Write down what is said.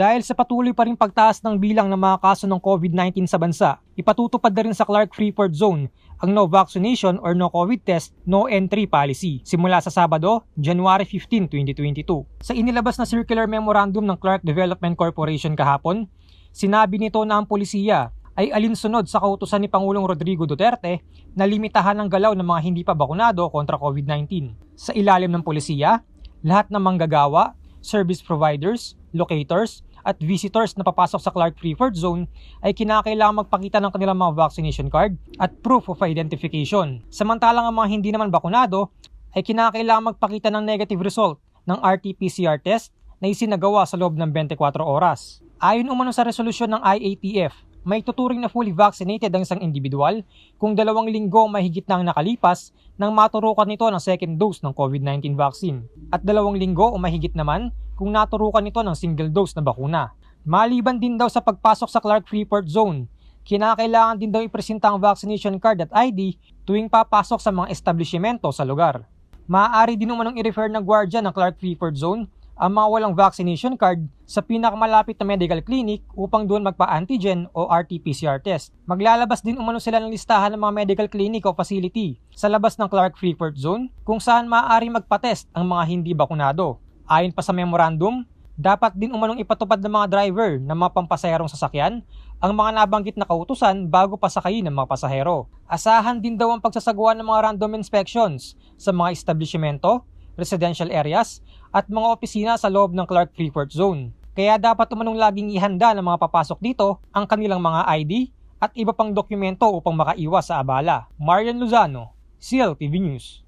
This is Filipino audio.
Dahil sa patuloy pa rin pagtaas ng bilang ng mga kaso ng COVID-19 sa bansa, ipatutupad na rin sa Clark Freeport Zone ang no vaccination or no COVID test, no entry policy simula sa Sabado, January 15, 2022. Sa inilabas na circular memorandum ng Clark Development Corporation kahapon, sinabi nito na ang polisiya ay alinsunod sa kautusan ni Pangulong Rodrigo Duterte na limitahan ang galaw ng mga hindi pa bakunado kontra COVID-19. Sa ilalim ng polisiya, lahat ng manggagawa, service providers, locators, at visitors na papasok sa Clark Freeport Zone ay kinakailangang magpakita ng kanilang mga vaccination card at proof of identification. Samantalang ang mga hindi naman bakunado ay kinakailangang magpakita ng negative result ng RT-PCR test na isinagawa sa loob ng 24 oras. Ayon umano sa resolusyon ng IATF, may tuturing na fully vaccinated ang isang individual kung 2 linggo mahigit na ang nakalipas nang maturukan nito ng second dose ng COVID-19 vaccine at 2 linggo o mahigit naman kung naturukan nito ng single dose na bakuna. Maliban din daw sa pagpasok sa Clark Freeport Zone, kinakailangan din daw ipresenta ang vaccination card at ID tuwing papasok sa mga establishmento sa lugar. Maaari din umanong i-refer ng gwardiya ng Clark Freeport Zone ang mga walang vaccination card sa pinakamalapit na medical clinic upang doon magpa-antigen o RT-PCR test. Maglalabas din umano sila ng listahan ng mga medical clinic o facility sa labas ng Clark Freeport Zone kung saan maaari magpa-test ang mga hindi bakunado. Ayon pa sa memorandum, dapat din umanong ipatupad ng mga driver ng mga pampasaherong sasakyan ang mga nabanggit na kautusan bago pasakayin ng mga pasahero. Asahan din daw ang pagsasagawa ng mga random inspections sa mga establishmento, residential areas, at mga opisina sa loob ng Clark Freeport Zone. Kaya dapat umanong laging ihanda ng mga papasok dito ang kanilang mga ID at iba pang dokumento upang makaiwas sa abala. Marian Lozano, CLTV News.